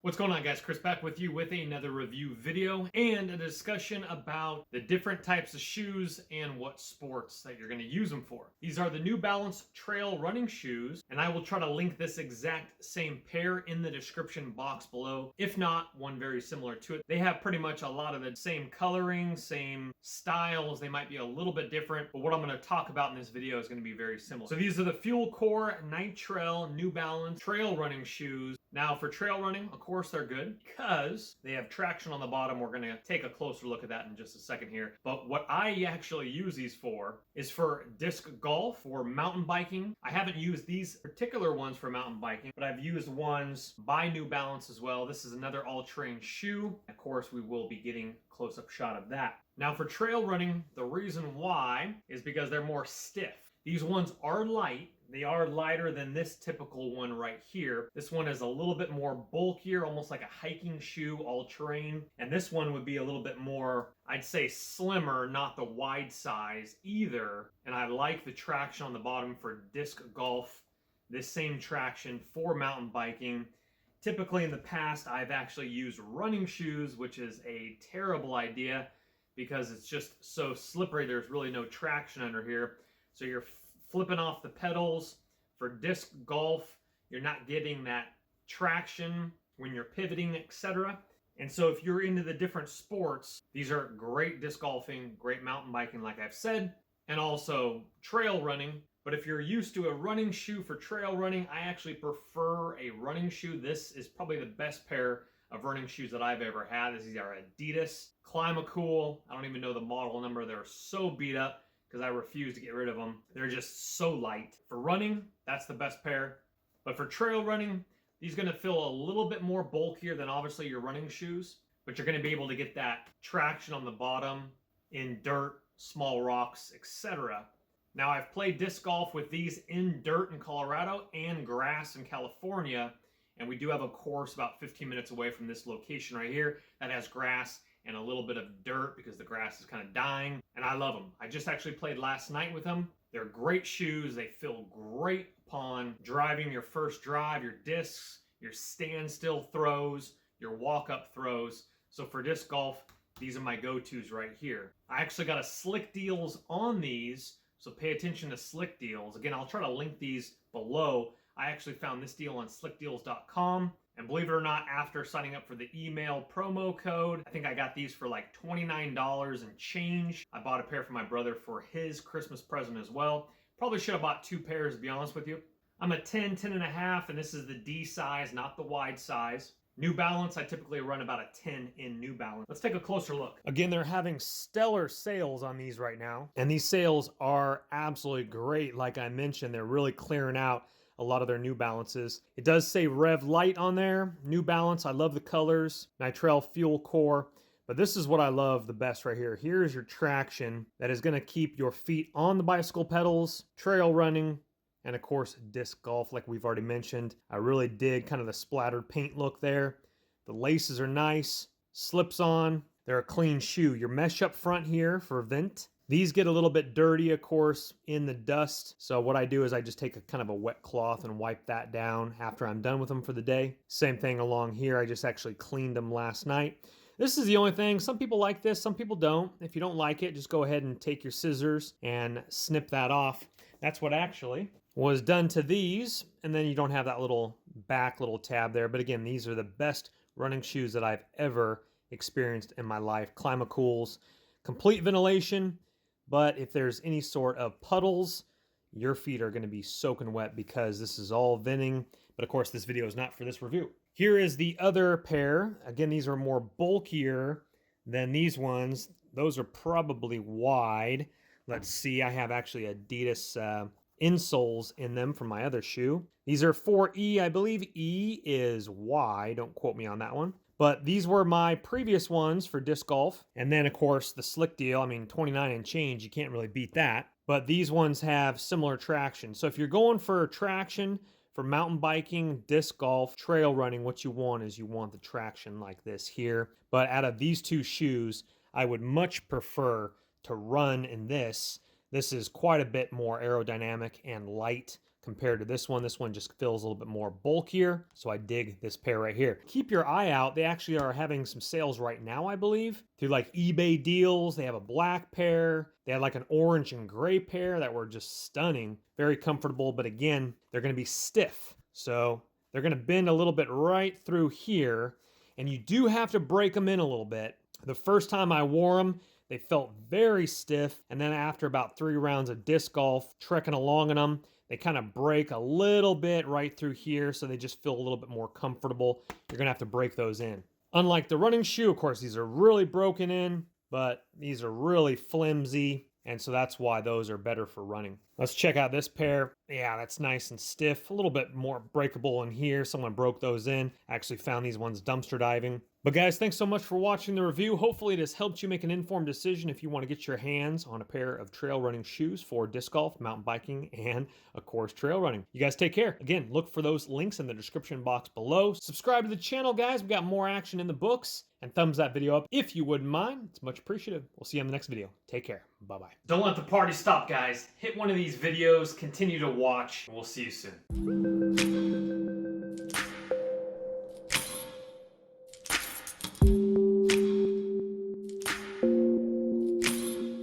What's going on, guys? Chris back with you with another review video and a discussion about the different types of shoes and what sports that you're going to use them for. These are the New Balance trail running shoes, and I will try to link this exact same pair in the description box below. If not, one very similar to it. They have pretty much a lot of the same coloring, same styles. They might be a little bit different, but what I'm going to talk about in this video is going to be very similar. So these are the FuelCore Nitrel New Balance trail running shoes. Now for trail running, of course they're good because they have traction on the bottom. We're going to take a closer look at that in just a second here. But what I actually use these for is for disc golf or mountain biking. I haven't used these particular ones for mountain biking, but I've used ones by New Balance as well. This is another all-terrain shoe. Of course, we will be getting a close-up shot of that. Now for trail running, the reason why is because they're more stiff. These ones are light. They are lighter than this typical one right here. This one is a little bit more bulkier, almost like a hiking shoe, all-terrain. And this one would be a little bit more, I'd say, slimmer, not the wide size either. And I like the traction on the bottom for disc golf. This same traction for mountain biking. Typically in the past, I've actually used running shoes, which is a terrible idea because it's just so slippery. There's really no traction under here. So you're flipping off the pedals. For disc golf, you're not getting that traction when you're pivoting, etc. And so if you're into the different sports, these are great disc golfing, great mountain biking, like I've said, and also trail running. But if you're used to a running shoe for trail running, I actually prefer a running shoe. This is probably the best pair of running shoes that I've ever had. These are Adidas Climacool. I don't even know the model number. They're so beat up because I refuse to get rid of them. They're just so light. For running, that's the best pair. But for trail running, these are going to feel a little bit more bulkier than obviously your running shoes, but you're going to be able to get that traction on the bottom in dirt, small rocks, etc. Now, I've played disc golf with these in dirt in Colorado and grass in California, and we do have a course about 15 minutes away from this location right here that has grass and a little bit of dirt because the grass is kind of dying, and I love them. I just actually played last night with them. They're great shoes. They feel great upon driving your first drive, your discs, your standstill throws, your walk-up throws. So for disc golf, these are my go-tos right here. I actually got a Slick Deals on these, so pay attention to Slick Deals. Again, I'll try to link these below. I actually found this deal on slickdeals.com. And believe it or not, after signing up for the email promo code, I think I got these for like $29 and change. I bought a pair for my brother for his Christmas present as well. Probably should have bought two pairs, to be honest with you. I'm a 10, 10.5, and this is the D size, not the wide size. New Balance, I typically run about a 10 in New Balance. Let's take a closer look. Again, they're having stellar sales on these right now. And these sales are absolutely great. Like I mentioned, they're really clearing out a lot of their New Balances. It does say Rev Light on there. New Balance, I love the colors. Nitrel FuelCore. But this is what I love the best right here. Here's your traction that is going to keep your feet on the bicycle pedals, trail running, and of course, disc golf, like we've already mentioned. I really dig kind of the splattered paint look there. The laces are nice, slips on. They're a clean shoe. Your mesh up front here for vent. These get a little bit dirty, of course, in the dust. So what I do is I just take a kind of a wet cloth and wipe that down after I'm done with them for the day. Same thing along here. I just actually cleaned them last night. This is the only thing. Some people like this, some people don't. If you don't like it, just go ahead and take your scissors and snip that off. That's what actually was done to these. And then you don't have that little back little tab there. But again, these are the best running shoes that I've ever experienced in my life. Climacools, complete ventilation. But if there's any sort of puddles, your feet are going to be soaking wet because this is all venting. But of course, this video is not for this review. Here is the other pair. Again, these are more bulkier than these ones. Those are probably wide. Let's see, I have actually Adidas insoles in them from my other shoe. These are 4E. I believe E is Y. Don't quote me on that one. But these were my previous ones for disc golf. And then, of course, the Slick Deal. I mean, 29 and change. You can't really beat that. But these ones have similar traction. So if you're going for traction for mountain biking, disc golf, trail running, what you want is you want the traction like this here. But out of these two shoes, I would much prefer to run in this. This is quite a bit more aerodynamic and light compared to this one. This one just feels a little bit more bulkier, so I dig this pair right here. Keep your eye out. They actually are having some sales right now, I believe, through like eBay deals. They have a black pair. They had like an orange and gray pair that were just stunning. Very comfortable, but again, they're going to be stiff. So they're going to bend a little bit right through here, and you do have to break them in a little bit. The first time I wore them, they felt very stiff, and then after about 3 rounds of disc golf, trekking along in them, they kind of break a little bit right through here, so they just feel a little bit more comfortable. You're gonna have to break those in. Unlike the running shoe, of course, these are really broken in, but these are really flimsy, and so that's why those are better for running. Let's check out this pair. Yeah, that's nice and stiff, a little bit more breakable in here. Someone broke those in. I actually found these ones dumpster diving. But guys, thanks so much for watching the review. Hopefully it has helped you make an informed decision if you want to get your hands on a pair of trail running shoes for disc golf, mountain biking, and of course trail running. You guys take care. Again, look for those links in the description box below. Subscribe to the channel, guys. We got more action in the books. And thumbs that video up if you wouldn't mind. It's much appreciated. We'll see you in the next video. Take care. Bye-bye. Don't let the party stop, guys. Hit one of these videos, continue to watch, and we'll see you soon.